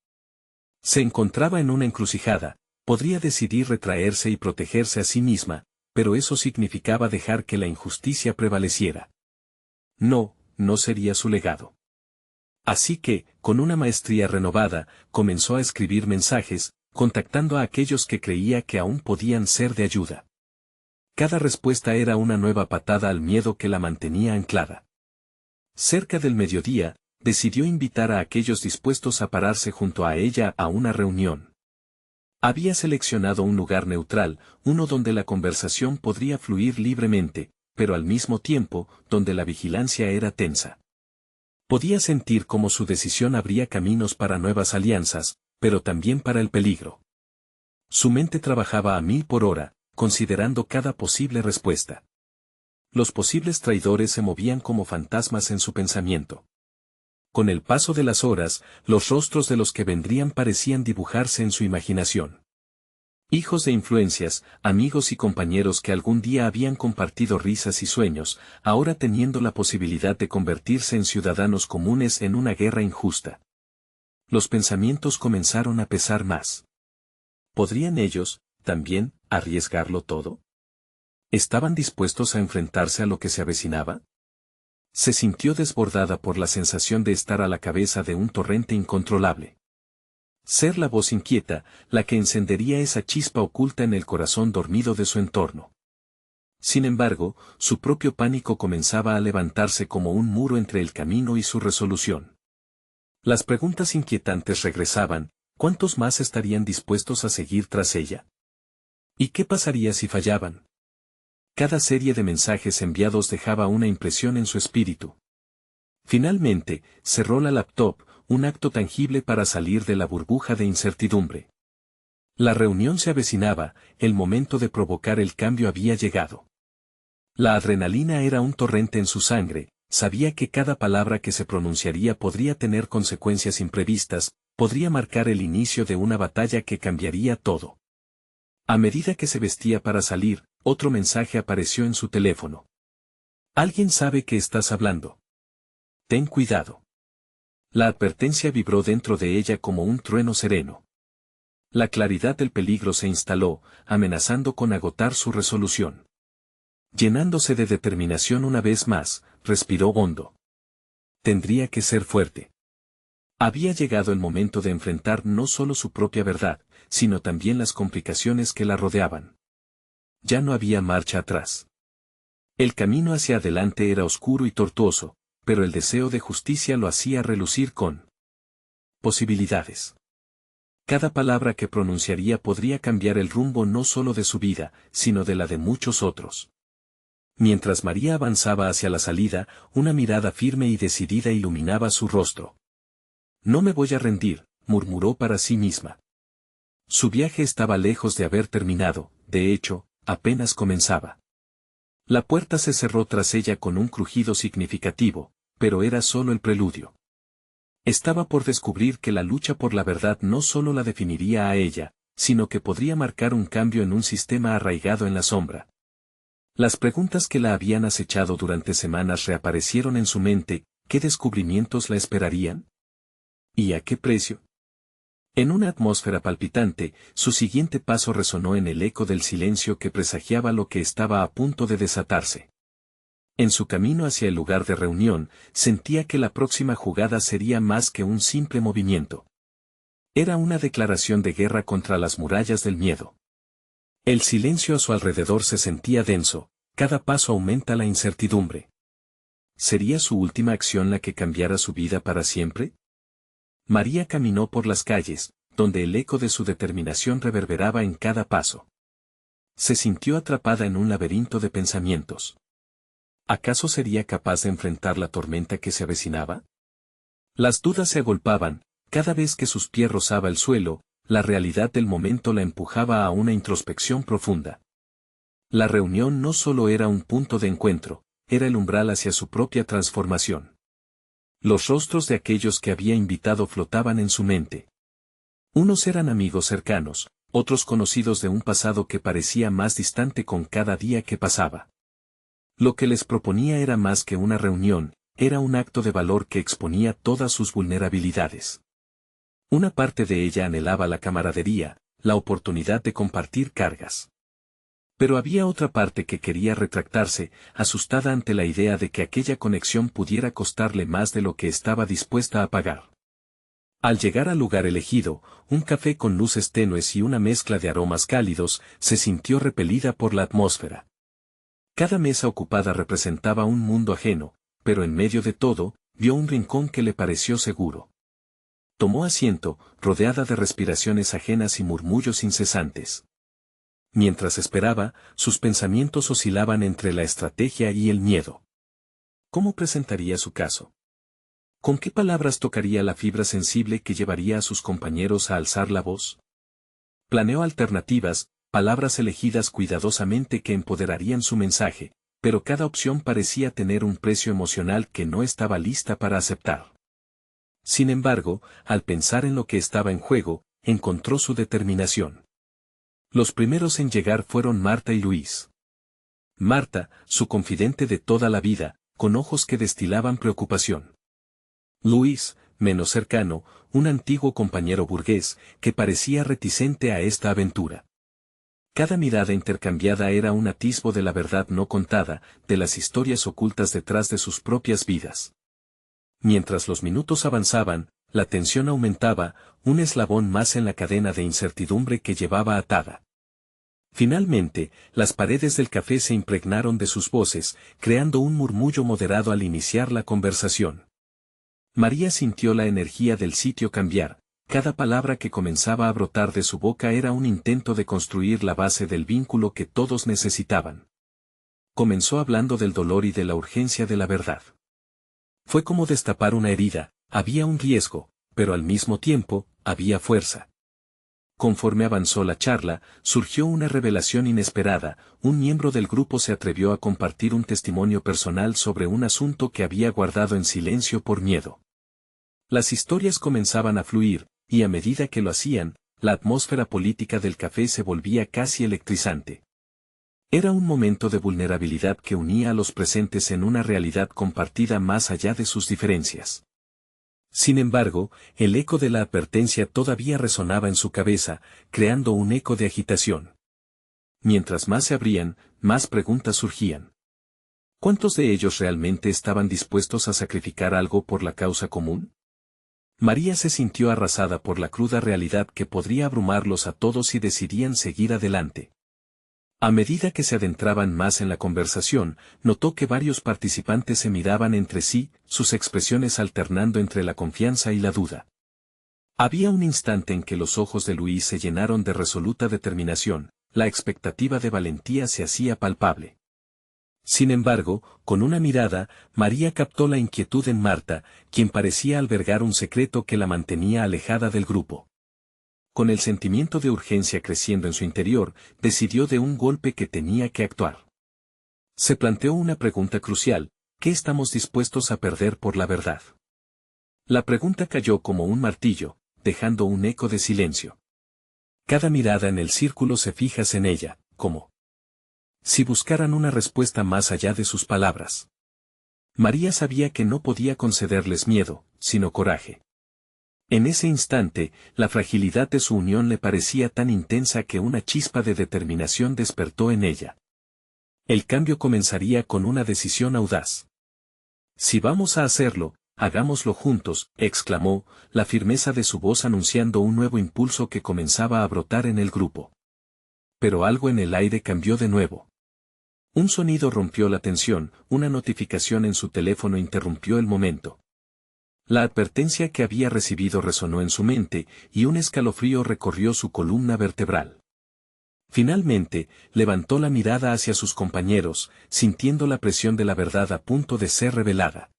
Se encontraba en una encrucijada, podría decidir retraerse y protegerse a sí misma, pero eso significaba dejar que la injusticia prevaleciera. No, no sería su legado. Así que, con una maestría renovada, comenzó a escribir mensajes, contactando a aquellos que creía que aún podían ser de ayuda. Cada respuesta era una nueva patada al miedo que la mantenía anclada. Cerca del mediodía, decidió invitar a aquellos dispuestos a pararse junto a ella a una reunión. Había seleccionado un lugar neutral, uno donde la conversación podría fluir libremente, pero al mismo tiempo, donde la vigilancia era tensa. Podía sentir cómo su decisión abría caminos para nuevas alianzas, pero también para el peligro. Su mente trabajaba a 1000 por hora, considerando cada posible respuesta. Los posibles traidores se movían como fantasmas en su pensamiento. Con el paso de las horas, los rostros de los que vendrían parecían dibujarse en su imaginación. Hijos de influencias, amigos y compañeros que algún día habían compartido risas y sueños, ahora teniendo la posibilidad de convertirse en ciudadanos comunes en una guerra injusta. Los pensamientos comenzaron a pesar más. ¿Podrían ellos, también, arriesgarlo todo? ¿Estaban dispuestos a enfrentarse a lo que se avecinaba? Se sintió desbordada por la sensación de estar a la cabeza de un torrente incontrolable. Ser la voz inquieta, la que encendería esa chispa oculta en el corazón dormido de su entorno. Sin embargo, su propio pánico comenzaba a levantarse como un muro entre el camino y su resolución. Las preguntas inquietantes regresaban: ¿cuántos más estarían dispuestos a seguir tras ella? ¿Y qué pasaría si fallaban? Cada serie de mensajes enviados dejaba una impresión en su espíritu. Finalmente, cerró la laptop, un acto tangible para salir de la burbuja de incertidumbre. La reunión se avecinaba, el momento de provocar el cambio había llegado. La adrenalina era un torrente en su sangre, sabía que cada palabra que se pronunciaría podría tener consecuencias imprevistas, podría marcar el inicio de una batalla que cambiaría todo. A medida que se vestía para salir, otro mensaje apareció en su teléfono. Alguien sabe que estás hablando. Ten cuidado. La advertencia vibró dentro de ella como un trueno sereno. La claridad del peligro se instaló, amenazando con agotar su resolución. Llenándose de determinación una vez más, respiró hondo. Tendría que ser fuerte. Había llegado el momento de enfrentar no solo su propia verdad, sino también las complicaciones que la rodeaban. Ya no había marcha atrás. El camino hacia adelante era oscuro y tortuoso, pero el deseo de justicia lo hacía relucir con posibilidades. Cada palabra que pronunciaría podría cambiar el rumbo no solo de su vida, sino de la de muchos otros. Mientras María avanzaba hacia la salida, una mirada firme y decidida iluminaba su rostro. No me voy a rendir, murmuró para sí misma. Su viaje estaba lejos de haber terminado, de hecho, apenas comenzaba. La puerta se cerró tras ella con un crujido significativo, pero era solo el preludio. Estaba por descubrir que la lucha por la verdad no solo la definiría a ella, sino que podría marcar un cambio en un sistema arraigado en la sombra. Las preguntas que la habían acechado durante semanas reaparecieron en su mente: ¿qué descubrimientos la esperarían? ¿Y a qué precio? En una atmósfera palpitante, su siguiente paso resonó en el eco del silencio que presagiaba lo que estaba a punto de desatarse. En su camino hacia el lugar de reunión, sentía que la próxima jugada sería más que un simple movimiento. Era una declaración de guerra contra las murallas del miedo. El silencio a su alrededor se sentía denso, cada paso aumenta la incertidumbre. ¿Sería su última acción la que cambiara su vida para siempre? María caminó por las calles, donde el eco de su determinación reverberaba en cada paso. Se sintió atrapada en un laberinto de pensamientos. ¿Acaso sería capaz de enfrentar la tormenta que se avecinaba? Las dudas se agolpaban, cada vez que sus pies rozaba el suelo, la realidad del momento la empujaba a una introspección profunda. La reunión no solo era un punto de encuentro, era el umbral hacia su propia transformación. Los rostros de aquellos que había invitado flotaban en su mente. Unos eran amigos cercanos, otros conocidos de un pasado que parecía más distante con cada día que pasaba. Lo que les proponía era más que una reunión, era un acto de valor que exponía todas sus vulnerabilidades. Una parte de ella anhelaba la camaradería, la oportunidad de compartir cargas. Pero había otra parte que quería retractarse, asustada ante la idea de que aquella conexión pudiera costarle más de lo que estaba dispuesta a pagar. Al llegar al lugar elegido, un café con luces tenues y una mezcla de aromas cálidos, se sintió repelida por la atmósfera. Cada mesa ocupada representaba un mundo ajeno, pero en medio de todo, vio un rincón que le pareció seguro. Tomó asiento, rodeada de respiraciones ajenas y murmullos incesantes. Mientras esperaba, sus pensamientos oscilaban entre la estrategia y el miedo. ¿Cómo presentaría su caso? ¿Con qué palabras tocaría la fibra sensible que llevaría a sus compañeros a alzar la voz? Planeó alternativas, palabras elegidas cuidadosamente que empoderarían su mensaje, pero cada opción parecía tener un precio emocional que no estaba lista para aceptar. Sin embargo, al pensar en lo que estaba en juego, encontró su determinación. Los primeros en llegar fueron Marta y Luis. Marta, su confidente de toda la vida, con ojos que destilaban preocupación. Luis, menos cercano, un antiguo compañero burgués, que parecía reticente a esta aventura. Cada mirada intercambiada era un atisbo de la verdad no contada, de las historias ocultas detrás de sus propias vidas. Mientras los minutos avanzaban, la tensión aumentaba, un eslabón más en la cadena de incertidumbre que llevaba atada. Finalmente, las paredes del café se impregnaron de sus voces, creando un murmullo moderado al iniciar la conversación. María sintió la energía del sitio cambiar, cada palabra que comenzaba a brotar de su boca era un intento de construir la base del vínculo que todos necesitaban. Comenzó hablando del dolor y de la urgencia de la verdad. Fue como destapar una herida, había un riesgo, pero al mismo tiempo, había fuerza. Conforme avanzó la charla, surgió una revelación inesperada, un miembro del grupo se atrevió a compartir un testimonio personal sobre un asunto que había guardado en silencio por miedo. Las historias comenzaban a fluir, y a medida que lo hacían, la atmósfera política del café se volvía casi electrizante. Era un momento de vulnerabilidad que unía a los presentes en una realidad compartida más allá de sus diferencias. Sin embargo, el eco de la advertencia todavía resonaba en su cabeza, creando un eco de agitación. Mientras más se abrían, más preguntas surgían. ¿Cuántos de ellos realmente estaban dispuestos a sacrificar algo por la causa común? María se sintió arrasada por la cruda realidad que podría abrumarlos a todos si decidían seguir adelante. A medida que se adentraban más en la conversación, notó que varios participantes se miraban entre sí, sus expresiones alternando entre la confianza y la duda. Había un instante en que los ojos de Luis se llenaron de resoluta determinación, la expectativa de valentía se hacía palpable. Sin embargo, con una mirada, María captó la inquietud en Marta, quien parecía albergar un secreto que la mantenía alejada del grupo. Con el sentimiento de urgencia creciendo en su interior, decidió de un golpe que tenía que actuar. Se planteó una pregunta crucial: ¿qué estamos dispuestos a perder por la verdad? La pregunta cayó como un martillo, dejando un eco de silencio. Cada mirada en el círculo se fija en ella, como si buscaran una respuesta más allá de sus palabras. María sabía que no podía concederles miedo, sino coraje. En ese instante, la fragilidad de su unión le parecía tan intensa que una chispa de determinación despertó en ella. El cambio comenzaría con una decisión audaz. Si vamos a hacerlo, hagámoslo juntos, exclamó, la firmeza de su voz anunciando un nuevo impulso que comenzaba a brotar en el grupo. Pero algo en el aire cambió de nuevo. Un sonido rompió la tensión, una notificación en su teléfono interrumpió el momento. La advertencia que había recibido resonó en su mente, y un escalofrío recorrió su columna vertebral. Finalmente, levantó la mirada hacia sus compañeros, sintiendo la presión de la verdad a punto de ser revelada.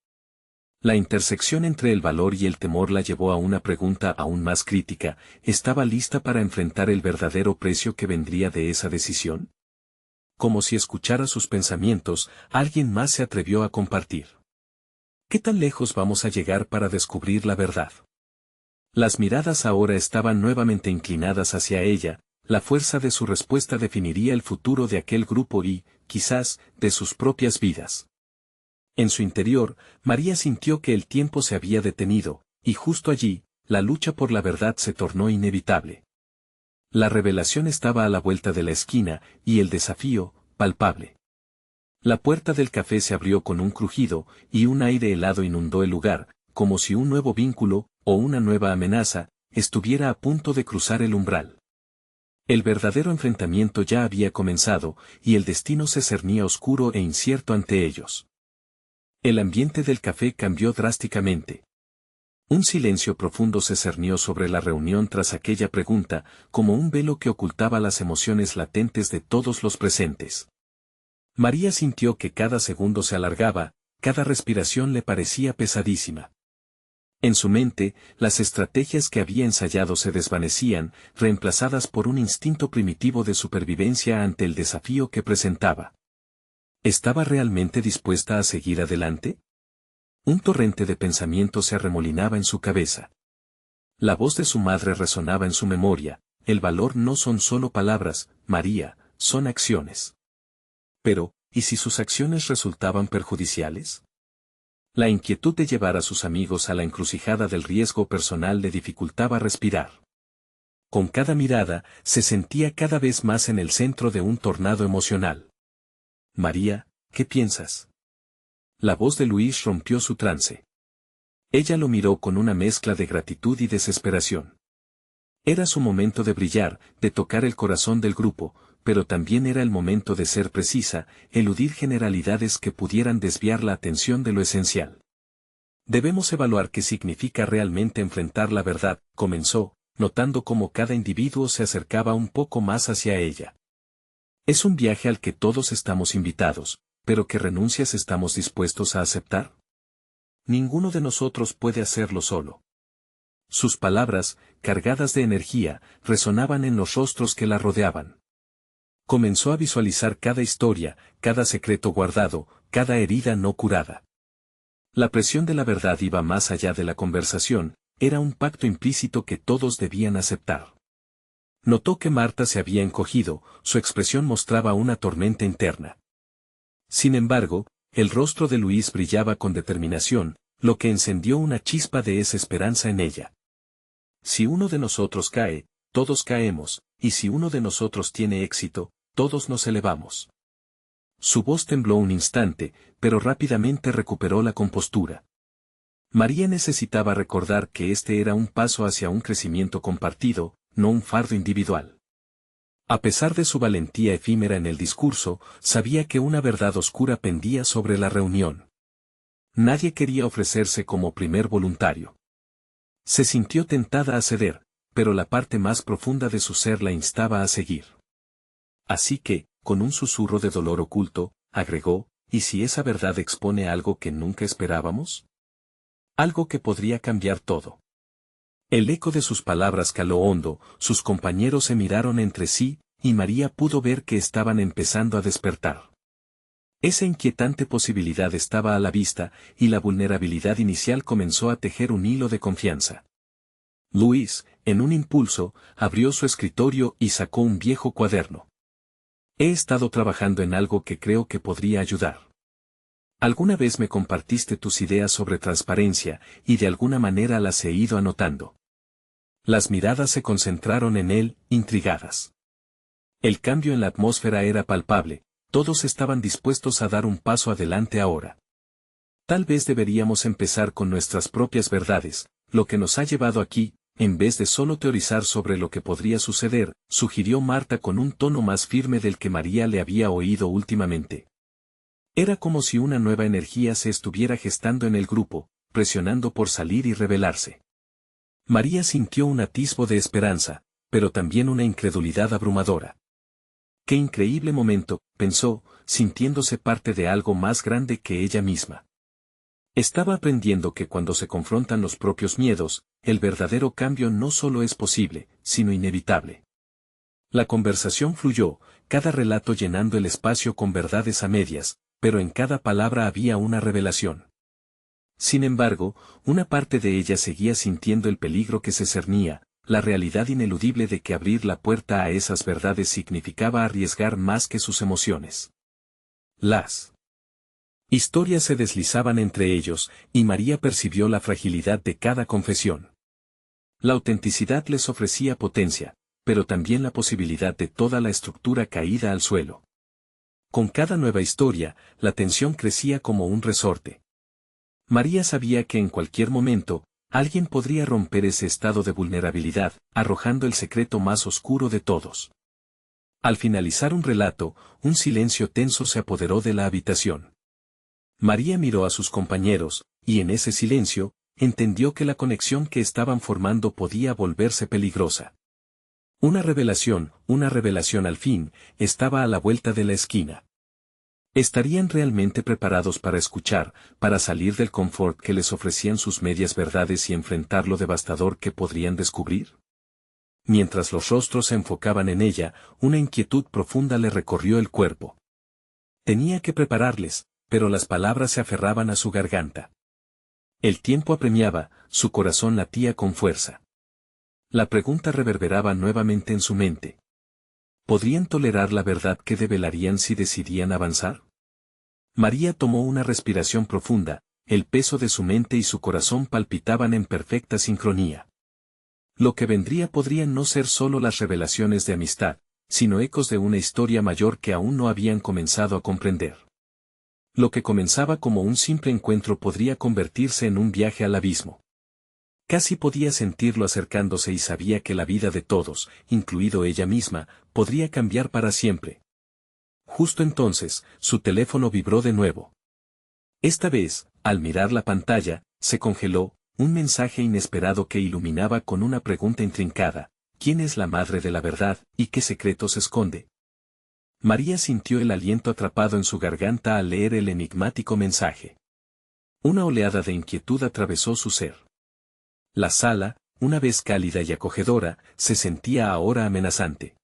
La intersección entre el valor y el temor la llevó a una pregunta aún más crítica: ¿estaba lista para enfrentar el verdadero precio que vendría de esa decisión? Como si escuchara sus pensamientos, alguien más se atrevió a compartir. ¿Qué tan lejos vamos a llegar para descubrir la verdad? Las miradas ahora estaban nuevamente inclinadas hacia ella, la fuerza de su respuesta definiría el futuro de aquel grupo y, quizás, de sus propias vidas. En su interior, María sintió que el tiempo se había detenido, y justo allí, la lucha por la verdad se tornó inevitable. La revelación estaba a la vuelta de la esquina, y el desafío, palpable. La puerta del café se abrió con un crujido, y un aire helado inundó el lugar, como si un nuevo vínculo, o una nueva amenaza, estuviera a punto de cruzar el umbral. El verdadero enfrentamiento ya había comenzado, y el destino se cernía oscuro e incierto ante ellos. El ambiente del café cambió drásticamente. Un silencio profundo se cernió sobre la reunión tras aquella pregunta, como un velo que ocultaba las emociones latentes de todos los presentes. María sintió que cada segundo se alargaba, cada respiración le parecía pesadísima. En su mente, las estrategias que había ensayado se desvanecían, reemplazadas por un instinto primitivo de supervivencia ante el desafío que presentaba. ¿Estaba realmente dispuesta a seguir adelante? Un torrente de pensamientos se arremolinaba en su cabeza. La voz de su madre resonaba en su memoria: el valor no son solo palabras, María, son acciones. Pero, ¿y si sus acciones resultaban perjudiciales? La inquietud de llevar a sus amigos a la encrucijada del riesgo personal le dificultaba respirar. Con cada mirada, se sentía cada vez más en el centro de un tornado emocional. María, ¿qué piensas? La voz de Luis rompió su trance. Ella lo miró con una mezcla de gratitud y desesperación. Era su momento de brillar, de tocar el corazón del grupo, pero también era el momento de ser precisa, eludir generalidades que pudieran desviar la atención de lo esencial. Debemos evaluar qué significa realmente enfrentar la verdad, comenzó, notando cómo cada individuo se acercaba un poco más hacia ella. Es un viaje al que todos estamos invitados, pero ¿qué renuncias estamos dispuestos a aceptar? Ninguno de nosotros puede hacerlo solo. Sus palabras, cargadas de energía, resonaban en los rostros que la rodeaban. Comenzó a visualizar cada historia, cada secreto guardado, cada herida no curada. La presión de la verdad iba más allá de la conversación, era un pacto implícito que todos debían aceptar. Notó que Marta se había encogido, su expresión mostraba una tormenta interna. Sin embargo, el rostro de Luis brillaba con determinación, lo que encendió una chispa de esa esperanza en ella. Si uno de nosotros cae, todos caemos, y si uno de nosotros tiene éxito, todos nos elevamos. Su voz tembló un instante, pero rápidamente recuperó la compostura. María necesitaba recordar que este era un paso hacia un crecimiento compartido, no un fardo individual. A pesar de su valentía efímera en el discurso, sabía que una verdad oscura pendía sobre la reunión. Nadie quería ofrecerse como primer voluntario. Se sintió tentada a ceder, pero la parte más profunda de su ser la instaba a seguir. Así que, con un susurro de dolor oculto, agregó: ¿y si esa verdad expone algo que nunca esperábamos? Algo que podría cambiar todo. El eco de sus palabras caló hondo, sus compañeros se miraron entre sí, y María pudo ver que estaban empezando a despertar. Esa inquietante posibilidad estaba a la vista, y la vulnerabilidad inicial comenzó a tejer un hilo de confianza. Luis, en un impulso, abrió su escritorio y sacó un viejo cuaderno. He estado trabajando en algo que creo que podría ayudar. Alguna vez me compartiste tus ideas sobre transparencia, y de alguna manera las he ido anotando. Las miradas se concentraron en él, intrigadas. El cambio en la atmósfera era palpable, todos estaban dispuestos a dar un paso adelante ahora. Tal vez deberíamos empezar con nuestras propias verdades, lo que nos ha llevado aquí, en vez de solo teorizar sobre lo que podría suceder, sugirió Marta con un tono más firme del que María le había oído últimamente. Era como si una nueva energía se estuviera gestando en el grupo, presionando por salir y revelarse. María sintió un atisbo de esperanza, pero también una incredulidad abrumadora. Qué increíble momento, pensó, sintiéndose parte de algo más grande que ella misma. Estaba aprendiendo que cuando se confrontan los propios miedos, el verdadero cambio no solo es posible, sino inevitable. La conversación fluyó, cada relato llenando el espacio con verdades a medias, pero en cada palabra había una revelación. Sin embargo, una parte de ella seguía sintiendo el peligro que se cernía, la realidad ineludible de que abrir la puerta a esas verdades significaba arriesgar más que sus emociones. Las historias se deslizaban entre ellos, y María percibió la fragilidad de cada confesión. La autenticidad les ofrecía potencia, pero también la posibilidad de toda la estructura caída al suelo. Con cada nueva historia, la tensión crecía como un resorte. María sabía que en cualquier momento, alguien podría romper ese estado de vulnerabilidad, arrojando el secreto más oscuro de todos. Al finalizar un relato, un silencio tenso se apoderó de la habitación. María miró a sus compañeros, y en ese silencio, entendió que la conexión que estaban formando podía volverse peligrosa. Una revelación al fin, estaba a la vuelta de la esquina. ¿Estarían realmente preparados para escuchar, para salir del confort que les ofrecían sus medias verdades y enfrentar lo devastador que podrían descubrir? Mientras los rostros se enfocaban en ella, una inquietud profunda le recorrió el cuerpo. Tenía que prepararles, pero las palabras se aferraban a su garganta. El tiempo apremiaba, su corazón latía con fuerza. La pregunta reverberaba nuevamente en su mente. ¿Podrían tolerar la verdad que develarían si decidían avanzar? María tomó una respiración profunda, el peso de su mente y su corazón palpitaban en perfecta sincronía. Lo que vendría podrían no ser solo las revelaciones de amistad, sino ecos de una historia mayor que aún no habían comenzado a comprender. Lo que comenzaba como un simple encuentro podría convertirse en un viaje al abismo. Casi podía sentirlo acercándose y sabía que la vida de todos, incluido ella misma, podría cambiar para siempre. Justo entonces, su teléfono vibró de nuevo. Esta vez, al mirar la pantalla, se congeló, un mensaje inesperado que iluminaba con una pregunta intrincada: ¿quién es la madre de la verdad, y qué secretos esconde? María sintió el aliento atrapado en su garganta al leer el enigmático mensaje. Una oleada de inquietud atravesó su ser. La sala, una vez cálida y acogedora, se sentía ahora amenazante.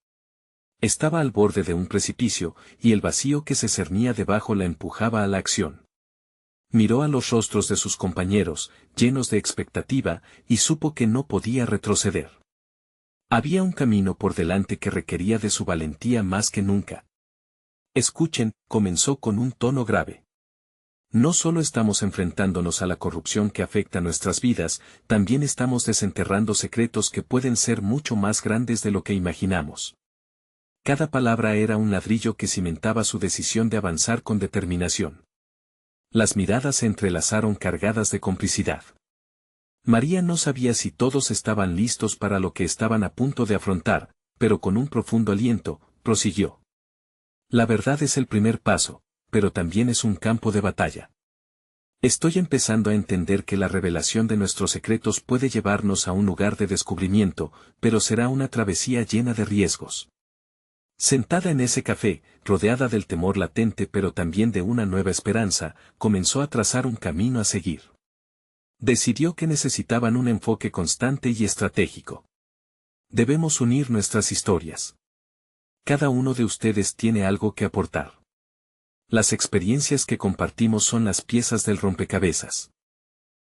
Estaba al borde de un precipicio, y el vacío que se cernía debajo la empujaba a la acción. Miró a los rostros de sus compañeros, llenos de expectativa, y supo que no podía retroceder. Había un camino por delante que requería de su valentía más que nunca. Escuchen, comenzó con un tono grave. No solo estamos enfrentándonos a la corrupción que afecta nuestras vidas, también estamos desenterrando secretos que pueden ser mucho más grandes de lo que imaginamos. Cada palabra era un ladrillo que cimentaba su decisión de avanzar con determinación. Las miradas se entrelazaron cargadas de complicidad. María no sabía si todos estaban listos para lo que estaban a punto de afrontar, pero con un profundo aliento, prosiguió. La verdad es el primer paso, pero también es un campo de batalla. Estoy empezando a entender que la revelación de nuestros secretos puede llevarnos a un lugar de descubrimiento, pero será una travesía llena de riesgos. Sentada en ese café, rodeada del temor latente pero también de una nueva esperanza, comenzó a trazar un camino a seguir. Decidió que necesitaban un enfoque constante y estratégico. Debemos unir nuestras historias. Cada uno de ustedes tiene algo que aportar. Las experiencias que compartimos son las piezas del rompecabezas.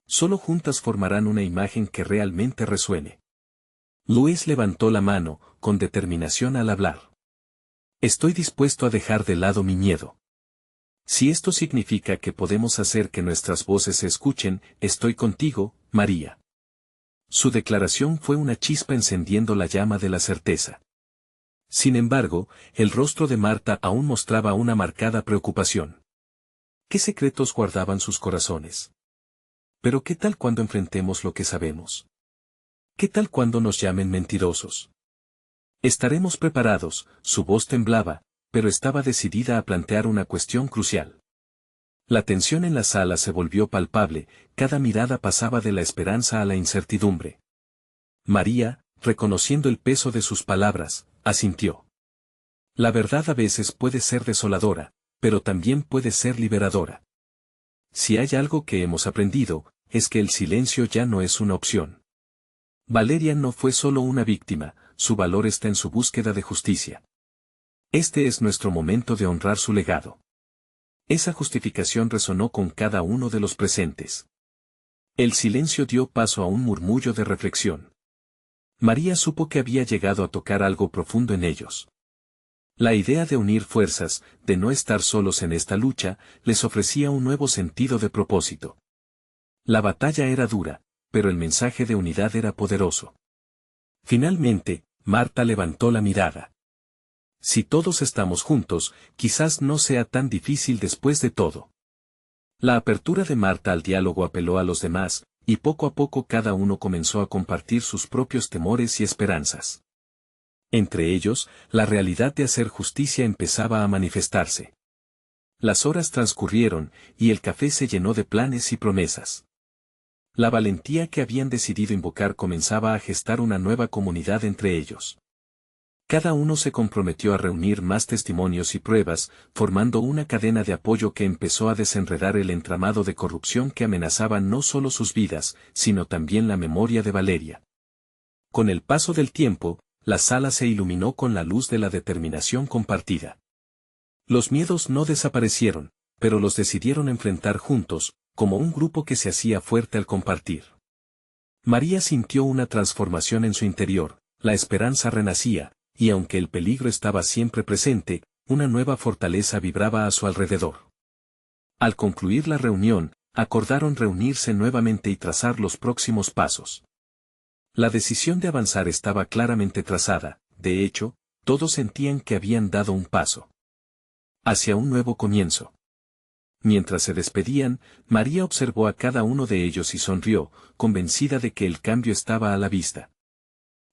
Solo juntas formarán una imagen que realmente resuene. Luis levantó la mano, con determinación al hablar. Estoy dispuesto a dejar de lado mi miedo. Si esto significa que podemos hacer que nuestras voces se escuchen, estoy contigo, María. Su declaración fue una chispa encendiendo la llama de la certeza. Sin embargo, el rostro de Marta aún mostraba una marcada preocupación. ¿Qué secretos guardaban sus corazones? Pero ¿qué tal cuando enfrentemos lo que sabemos? ¿Qué tal cuando nos llamen mentirosos? Estaremos preparados. Su voz temblaba, pero estaba decidida a plantear una cuestión crucial. La tensión en la sala se volvió palpable, cada mirada pasaba de la esperanza a la incertidumbre. María, reconociendo el peso de sus palabras, asintió. La verdad a veces puede ser desoladora, pero también puede ser liberadora. Si hay algo que hemos aprendido, es que el silencio ya no es una opción. Valeria no fue solo una víctima, su valor está en su búsqueda de justicia. Este es nuestro momento de honrar su legado. Esa justificación resonó con cada uno de los presentes. El silencio dio paso a un murmullo de reflexión. María supo que había llegado a tocar algo profundo en ellos. La idea de unir fuerzas, de no estar solos en esta lucha, les ofrecía un nuevo sentido de propósito. La batalla era dura, pero el mensaje de unidad era poderoso. Finalmente, Marta levantó la mirada. Si todos estamos juntos, quizás no sea tan difícil después de todo. La apertura de Marta al diálogo apeló a los demás, y poco a poco cada uno comenzó a compartir sus propios temores y esperanzas. Entre ellos, la realidad de hacer justicia empezaba a manifestarse. Las horas transcurrieron, y el café se llenó de planes y promesas. La valentía que habían decidido invocar comenzaba a gestar una nueva comunidad entre ellos. Cada uno se comprometió a reunir más testimonios y pruebas, formando una cadena de apoyo que empezó a desenredar el entramado de corrupción que amenazaba no solo sus vidas, sino también la memoria de Valeria. Con el paso del tiempo, la sala se iluminó con la luz de la determinación compartida. Los miedos no desaparecieron, pero los decidieron enfrentar juntos, como un grupo que se hacía fuerte al compartir. María sintió una transformación en su interior, la esperanza renacía, y aunque el peligro estaba siempre presente, una nueva fortaleza vibraba a su alrededor. Al concluir la reunión, acordaron reunirse nuevamente y trazar los próximos pasos. La decisión de avanzar estaba claramente trazada, de hecho, todos sentían que habían dado un paso hacia un nuevo comienzo. Mientras se despedían, María observó a cada uno de ellos y sonrió, convencida de que el cambio estaba a la vista.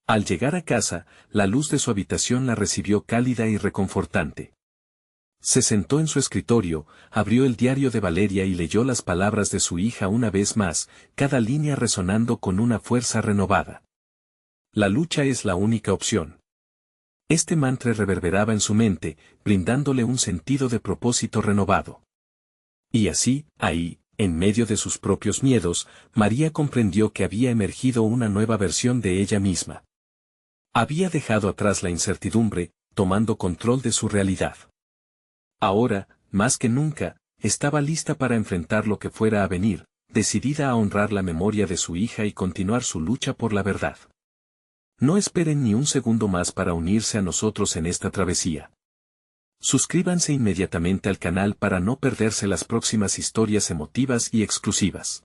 Al llegar a casa, la luz de su habitación la recibió cálida y reconfortante. Se sentó en su escritorio, abrió el diario de Valeria y leyó las palabras de su hija una vez más, cada línea resonando con una fuerza renovada. La lucha es la única opción. Este mantra reverberaba en su mente, brindándole un sentido de propósito renovado. Y así, ahí, en medio de sus propios miedos, María comprendió que había emergido una nueva versión de ella misma. Había dejado atrás la incertidumbre, tomando control de su realidad. Ahora, más que nunca, estaba lista para enfrentar lo que fuera a venir, decidida a honrar la memoria de su hija y continuar su lucha por la verdad. No esperen ni un segundo más para unirse a nosotros en esta travesía. Suscríbanse inmediatamente al canal para no perderse las próximas historias emotivas y exclusivas.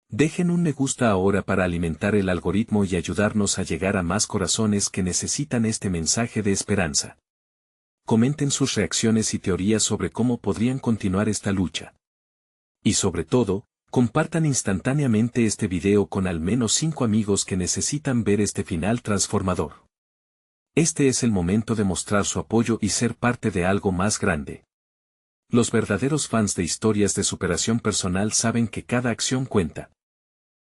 Dejen un me gusta ahora para alimentar el algoritmo y ayudarnos a llegar a más corazones que necesitan este mensaje de esperanza. Comenten sus reacciones y teorías sobre cómo podrían continuar esta lucha. Y sobre todo, compartan instantáneamente este video con al menos 5 amigos que necesitan ver este final transformador. Este es el momento de mostrar su apoyo y ser parte de algo más grande. Los verdaderos fans de historias de superación personal saben que cada acción cuenta.